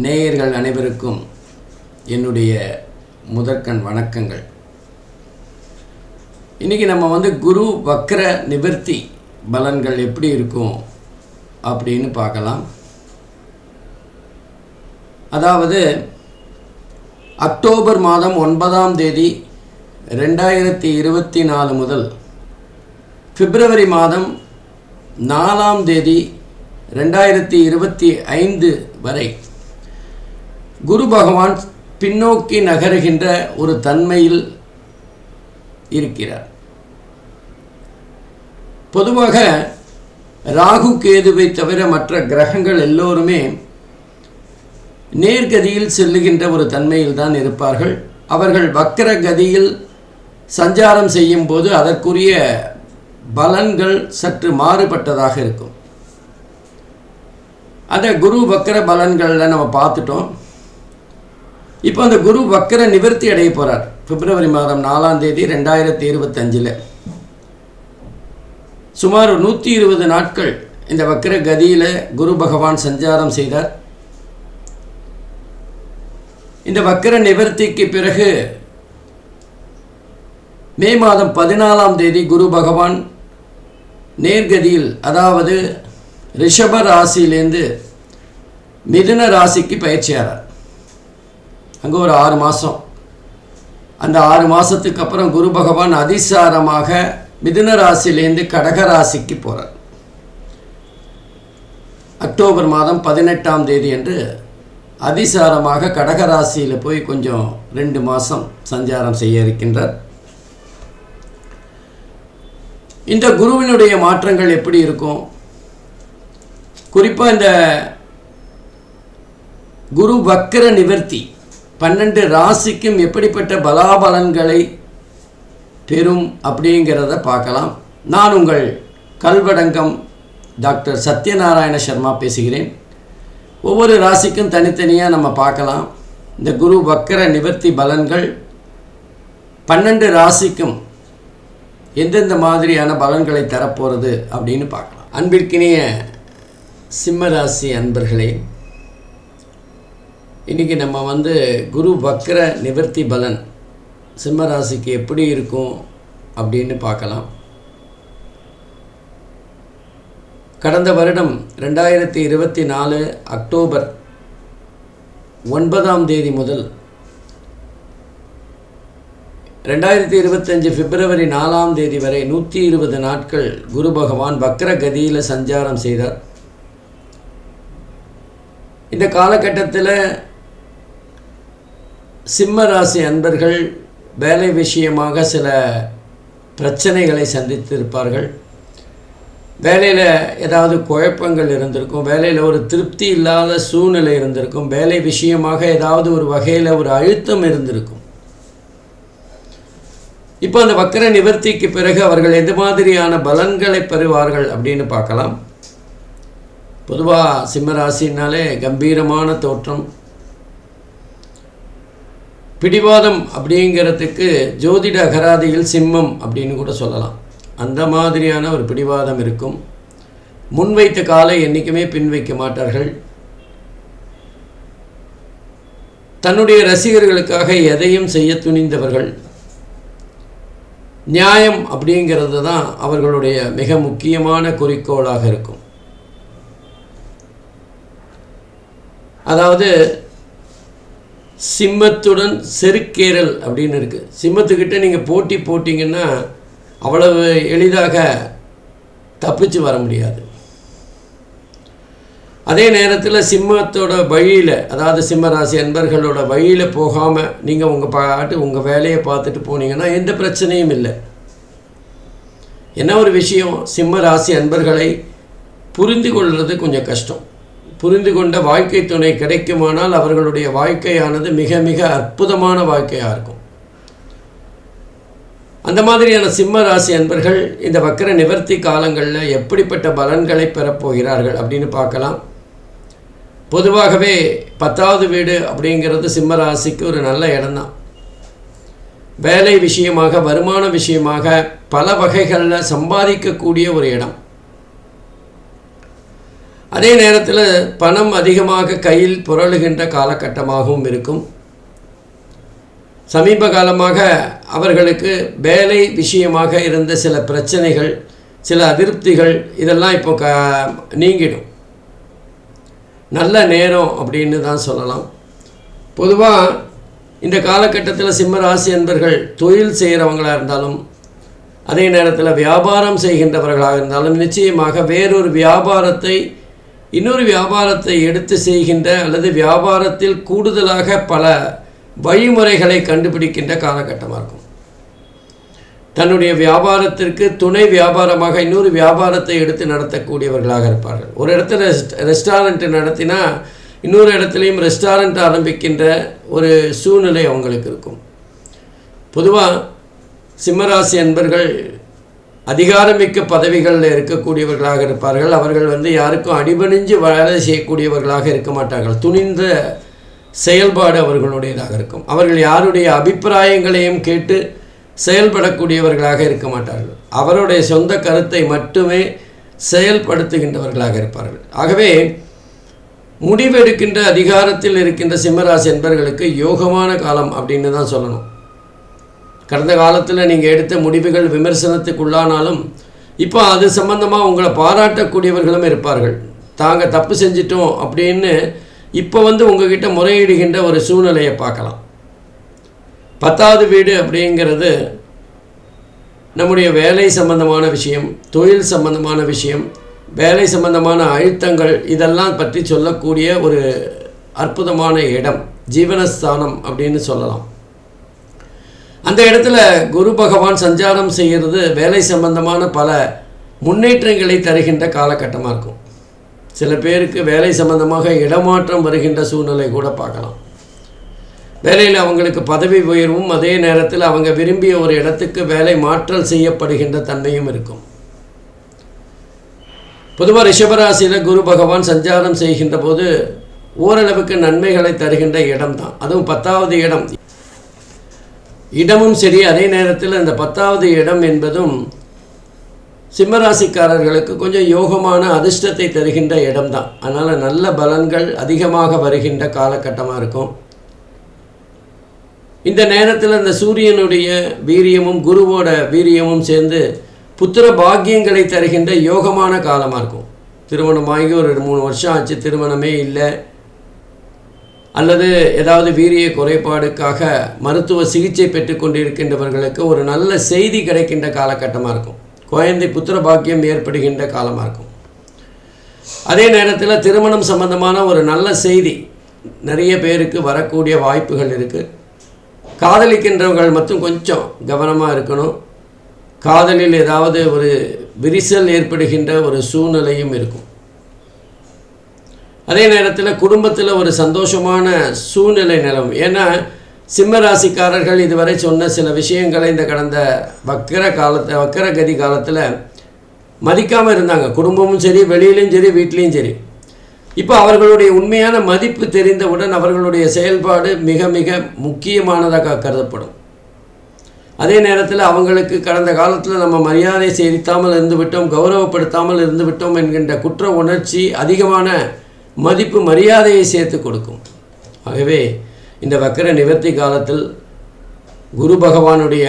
நேயர்கள் அனைவருக்கும் என்னுடைய முதற்கண் வணக்கங்கள். இன்றைக்கி நம்ம குரு வக்ர நிவர்த்தி பலன்கள் எப்படி இருக்கும் அப்படின்னு பார்க்கலாம். அதாவது அக்டோபர் மாதம் 9ஆம் தேதி 2024 முதல் பிப்ரவரி மாதம் 4ஆம் தேதி 2025 வரை குரு பகவான் பின்னோக்கி நகருகின்ற ஒரு தன்மையில் இருக்கிறார். பொதுவாக ராகு கேதுவை தவிர மற்ற கிரகங்கள் எல்லோருமே நேர்கதியில் செல்லுகின்ற ஒரு தன்மையில் தான் இருப்பார்கள். அவர்கள் வக்கர கதியில் சஞ்சாரம் செய்யும் போது அதற்குரிய பலன்கள் சற்று மாறுபட்டதாக இருக்கும். அந்த குரு வக்கர பலன்களில் நம்ம பார்த்துட்டோம். இப்போ அந்த குரு வக்கர நிவர்த்தி அடைய போகிறார் பிப்ரவரி மாதம் 4ஆம் தேதி 2025. சுமார் 120 நாட்கள் இந்த வக்கர கதியில் குரு பகவான் சஞ்சாரம் செய்தார். இந்த வக்கர நிவர்த்திக்கு பிறகு மே மாதம் 14ஆம் தேதி குரு பகவான் நேர்கதியில், அதாவது ரிஷப ராசியிலேருந்து மிதுன ராசிக்கு பயிற்சியாகிறார். அங்கே ஒரு 6 மாதம். அந்த 6 மாதத்துக்கு அப்புறம் குரு பகவான் அதிசாரமாக மிதுன ராசியிலேருந்து கடக ராசிக்கு போகிறார். அக்டோபர் மாதம் 18ஆம் தேதி என்று அதிசாரமாக கடக ராசியில் போய் கொஞ்சம் 2 மாதம் சஞ்சாரம் செய்ய இருக்கின்றார். இந்த குருவினுடைய மாற்றங்கள் எப்படி இருக்கும்? குறிப்பாக இந்த குரு வக்கர நிவர்த்தி 12 ராசிக்கும் எப்படிப்பட்ட பலாபலன்களை பெறும் அப்படிங்கிறத பார்க்கலாம். நான் உங்கள் கல்வடங்கம் டாக்டர் சத்யநாராயண சர்மா பேசுகிறேன். ஒவ்வொரு ராசிக்கும் தனித்தனியாக நம்ம பார்க்கலாம். இந்த குரு வக்கர நிவர்த்தி பலன்கள் 12 ராசிக்கும் எந்தெந்த மாதிரியான பலன்களை தரப்போகிறது அப்படின்னு பார்க்கலாம். அன்பிற்கினிய சிம்ம ராசி அன்பர்களே, இன்றைக்கி நம்ம குரு வக்கர நிவர்த்தி பலன் சிம்ம ராசிக்கு எப்படி இருக்கும் அப்படின்னு பார்க்கலாம். கடந்த வருடம் 2024 அக்டோபர் 9ஆம் தேதி முதல் 2025 பிப்ரவரி 4ஆம் தேதி வரை 120 நாட்கள் குரு பகவான் வக்கர கதியில் சஞ்சாரம் செய்தார். இந்த காலகட்டத்தில் சிம்ம ராசி அன்பர்கள் வேலை விஷயமாக சில பிரச்சனைகளை சந்தித்திருப்பார்கள். வேலையில் ஏதாவது குழப்பங்கள் இருந்திருக்கும், வேலையில் ஒரு திருப்தி இல்லாத சூழ்நிலை இருந்திருக்கும், வேலை விஷயமாக ஏதாவது ஒரு வகையில் ஒரு அழுத்தம் இருந்திருக்கும். இப்போ அந்த வக்கர நிவர்த்திக்கு பிறகு அவர்கள் எந்த மாதிரியான பலன்களை பெறுவார்கள் அப்படின்னு பார்க்கலாம். பொதுவாக சிம்மராசினாலே கம்பீரமான தோற்றம், பிடிவாதம் அப்படிங்கிறதுக்கு ஜோதிட அகராதியில் சிம்மம் அப்படின்னு கூட சொல்லலாம். அந்த மாதிரியான ஒரு பிடிவாதம் இருக்கும். முன்வைத்த காலை என்றைக்குமே பின் வைக்க மாட்டார்கள். தன்னுடைய ரசிகர்களுக்காக எதையும் செய்ய துணிந்தவர்கள். நியாயம் அப்படிங்கிறது தான் அவர்களுடைய மிக முக்கியமான குறிக்கோளாக இருக்கும். அதாவது சிம்மத்துடன் செருக்கேறல் அப்படின்னு இருக்குது. சிம்மத்துக்கிட்ட நீங்கள் போட்டி போட்டிங்கன்னா அவ்வளவு எளிதாக தப்பிச்சு வர முடியாது. அதே நேரத்தில் சிம்மத்தோட வழியில், அதாவது சிம்ம ராசி அன்பர்களோட வழியில் போகாமல் நீங்கள் உங்கள் வேலையை பார்த்துட்டு போனீங்கன்னா எந்த பிரச்சனையும் இல்லை. என்ன ஒரு விஷயம், சிம்ம ராசி அன்பர்களை புரிந்து கொள்வது கொஞ்சம் கஷ்டம். புரிந்து கொண்ட வாழ்க்கை துணை கிடைக்குமானால் அவர்களுடைய வாழ்க்கையானது மிக மிக அற்புதமான வாழ்க்கையாக இருக்கும். அந்த மாதிரியான சிம்ம ராசி அன்பர்கள் இந்த வக்கர நிவர்த்தி காலங்களில் எப்படிப்பட்ட பலன்களை பெறப்போகிறார்கள் அப்படின்னு பார்க்கலாம். பொதுவாகவே 10வது வீடு அப்படிங்கிறது சிம்ம ராசிக்கு ஒரு நல்ல இடம்தான். வேலை விஷயமாக, வருமான விஷயமாக பல வகைகளில் சம்பாதிக்கக்கூடிய ஒரு இடம். அதே நேரத்தில் பணம் அதிகமாக கையில் புரளுகின்ற காலகட்டமாகவும் இருக்கும். சமீப காலமாக அவர்களுக்கு வேலை விஷயமாக இருந்த சில பிரச்சனைகள், சில அதிருப்திகள் இதெல்லாம் இப்போ நீங்கிடும். நல்ல நேரம் அப்படின்னு தான் சொல்லலாம். பொதுவாக இந்த காலகட்டத்தில் சிம்ம ராசி அன்பர்கள் தொழில் செய்கிறவங்களாக இருந்தாலும், அதே நேரத்தில் வியாபாரம் செய்கின்றவர்களாக இருந்தாலும், நிச்சயமாக வேறொரு வியாபாரத்தை இன்னொரு வியாபாரத்தை எடுத்து செய்கின்ற அல்லது வியாபாரத்தில் கூடுதலாக பல வழிமுறைகளை கண்டுபிடிக்கின்ற காலகட்டமாக இருக்கும். தன்னுடைய வியாபாரத்திற்கு துணை வியாபாரமாக இன்னொரு வியாபாரத்தை எடுத்து நடத்தக்கூடியவர்களாக இருப்பார்கள். ஒரு இடத்துல ரெஸ்டாரண்ட் நடத்தினா இன்னொரு இடத்துலையும் ரெஸ்டாரண்ட் ஆரம்பிக்கின்ற ஒரு சூழ்நிலை அவங்களுக்கு இருக்கும். பொதுவாக சிம்மராசி அன்பர்கள் அதிகாரமிக்க பதவிகளில் இருக்கக்கூடியவர்களாக இருப்பார்கள். அவர்கள் யாருக்கும் அடிபணிஞ்சு வேலை செய்யக்கூடியவர்களாக இருக்க மாட்டார்கள். துணிந்த செயல்பாடு அவர்களுடையதாக இருக்கும். அவர்கள் யாருடைய அபிப்பிராயங்களையும் கேட்டு செயல்படக்கூடியவர்களாக இருக்க மாட்டார்கள். அவருடைய சொந்த கருத்தை மட்டுமே செயல்படுத்துகின்றவர்களாக இருப்பார்கள். ஆகவே முடிவெடுக்கின்ற அதிகாரத்தில் இருக்கின்ற சிம்மராசி என்பவர்களுக்கு யோகமான காலம் அப்படின்னு தான் சொல்லணும். கடந்த காலத்தில் நீங்கள் எடுத்த முடிவுகள் விமர்சனத்துக்குள்ளானாலும் இப்போ அது சம்பந்தமாக உங்களை பாராட்டக்கூடியவர்களும் இருப்பார்கள். தாங்க தப்பு செஞ்சிட்டோம் அப்படின்னு இப்போ உங்ககிட்ட முறையிடுகின்ற ஒரு சூழ்நிலையை பார்க்கலாம். 10வது வீடு அப்படிங்கிறது நம்முடைய வேலை சம்பந்தமான விஷயம், தொழில் சம்பந்தமான விஷயம், வேலை சம்பந்தமான அழுத்தங்கள் இதெல்லாம் பற்றி சொல்லக்கூடிய ஒரு அற்புதமான இடம், ஜீவனஸ்தானம் அப்படின்னு சொல்லலாம். அந்த இடத்துல குரு பகவான் சஞ்சாரம் செய்கிறது வேலை சம்பந்தமான பல முன்னேற்றங்களை தருகின்ற காலகட்டமாக இருக்கும். சில பேருக்கு வேலை சம்பந்தமாக இடமாற்றம் வருகின்ற சூழ்நிலை கூட பார்க்கலாம். வேலையில் அவங்களுக்கு பதவி உயர்வும், அதே நேரத்தில் அவங்க விரும்பிய ஒரு இடத்துக்கு வேலை மாற்றல் செய்யப்படுகின்ற தன்மையும் இருக்கும். பொதுவாக ரிஷபராசியில் குரு பகவான் சஞ்சாரம் செய்கின்ற போது ஓரளவுக்கு நன்மைகளை தருகின்ற இடம்தான். அதுவும் 10வது இடமும் சரி. அதே நேரத்தில் அந்த 10வது இடம் என்பதும் சிம்மராசிக்காரர்களுக்கு கொஞ்சம் யோகமான அதிர்ஷ்டத்தை தருகின்ற இடம்தான். அதனால் நல்ல பலன்கள் அதிகமாக வருகின்ற காலகட்டமாக இருக்கும். இந்த நேரத்தில் அந்த சூரியனுடைய வீரியமும் குருவோட வீரியமும் சேர்ந்து புத்திர பாக்கியங்களை தருகின்ற யோகமான காலமாக இருக்கும். திருமணமாகி ஒரு 3 வருஷம் ஆச்சு, திருமணமே இல்லை, அல்லது ஏதாவது வீரிய குறைபாடுக்காக மருத்துவ சிகிச்சை பெற்றுக்கொண்டிருக்கின்றவர்களுக்கு ஒரு நல்ல செய்தி கிடைக்கின்ற காலகட்டமாக இருக்கும். குழந்தை புத்திர பாக்கியம் ஏற்படுகின்ற காலமாக இருக்கும். அதே நேரத்தில் திருமணம் சம்பந்தமான ஒரு நல்ல செய்தி நிறைய பேருக்கு வரக்கூடிய வாய்ப்புகள் இருக்குது. காதலிக்கின்றவர்கள் மட்டும் கொஞ்சம் கவனமாக இருக்கணும். காதலில் ஏதாவது ஒரு விரிசல் ஏற்படுகின்ற ஒரு சூழ்நிலையும் இருக்கும். அதே நேரத்தில் குடும்பத்தில் ஒரு சந்தோஷமான சூழ்நிலை நிலவும். ஏன்னா சிம்மராசிக்காரர்கள் இதுவரை சொன்ன சில விஷயங்களை இந்த கடந்த வக்கரகதி காலத்தில் மதிக்காமல் இருந்தாங்க. குடும்பமும் சரி, வெளியிலையும் சரி, வீட்லேயும் சரி. இப்போ அவர்களுடைய உண்மையான மதிப்பு தெரிந்தவுடன் அவர்களுடைய செயல்பாடு மிக மிக முக்கியமானதாக கருதப்படும். அதே நேரத்தில் அவங்களுக்கு கடந்த காலத்தில் நம்ம மரியாதை செலுத்தாமல் இருந்துவிட்டோம், கௌரவப்படுத்தாமல் இருந்துவிட்டோம் என்கின்ற குற்ற உணர்ச்சி அதிகமான மதிப்பு மரியாதையை சேர்த்து கொடுக்கும். ஆகவே இந்த வக்கர நிவர்த்தி காலத்தில் குரு பகவானுடைய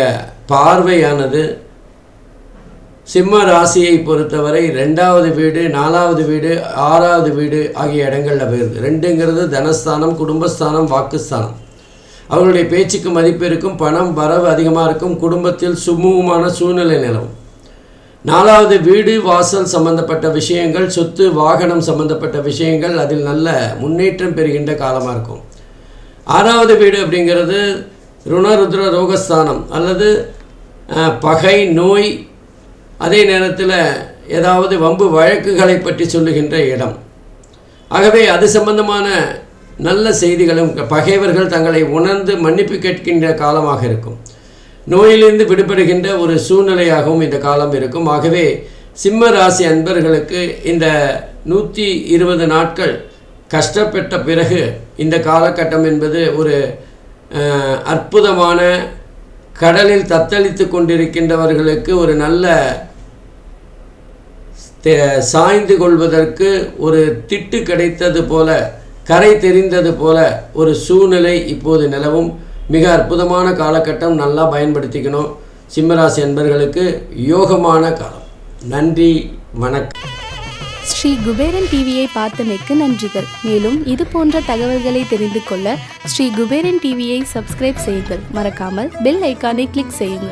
பார்வையானது சிம்ம ராசியை பொறுத்தவரை 2வது வீடு, 4வது வீடு, 6வது வீடு ஆகிய இடங்களில் வருது. 2ங்கிறது தனஸ்தானம், குடும்பஸ்தானம், வாக்குஸ்தானம். அவர்களுடைய பேச்சுக்கு மதிப்பு இருக்கும், பணம் வரவு அதிகமாக இருக்கும், குடும்பத்தில் சுமூகமான சூழ்நிலை நிலவும். 4வது வீடு வாசல் சம்பந்தப்பட்ட விஷயங்கள், சொத்து வாகனம் சம்பந்தப்பட்ட விஷயங்கள், அதில் நல்ல முன்னேற்றம் பெறுகின்ற காலமாக இருக்கும். 6வது வீடு அப்படிங்கிறது ருணருத்ர ரோகஸ்தானம், அல்லது பகை, நோய், அதே நேரத்தில் ஏதாவது வம்பு வழக்குகளை பற்றி சொல்லுகின்ற இடம். ஆகவே அது சம்பந்தமான நல்ல செய்திகளும், பகைவர்கள் தங்களை உணர்ந்து மன்னிப்பு கேட்கின்ற காலமாக இருக்கும். நோயிலிருந்து விடுபடுகின்ற ஒரு சூழ்நிலையாகவும் இந்த காலம் இருக்கும். ஆகவே சிம்ம ராசி அன்பர்களுக்கு இந்த 120 நாட்கள் கஷ்டப்பட்ட பிறகு இந்த காலகட்டம் என்பது ஒரு அற்புதமான கடலில் தத்தளித்து கொண்டிருக்கின்றவர்களுக்கு ஒரு நல்ல சாய்ந்து கொள்வதற்கு ஒரு திட்டு கிடைத்தது போல, கரை தெரிந்தது போல ஒரு சூழ்நிலை இப்போது நிலவும். மிக அற்புதமான காலகட்டம், நல்லா பயன்படுத்திக்கணும். சிம்மராசி அன்பர்களுக்கு யோகமான காலம். நன்றி, வணக்கம். ஸ்ரீ குபேரன் டிவியை பார்த்தமைக்கு நன்றிகள். மேலும் இது போன்ற தகவல்களை தெரிந்து கொள்ள ஸ்ரீ குபேரன் டிவியை சப்ஸ்கிரைப் செய்யுங்கள். மறக்காமல் பெல் ஐக்கானை கிளிக் செய்யுங்கள்.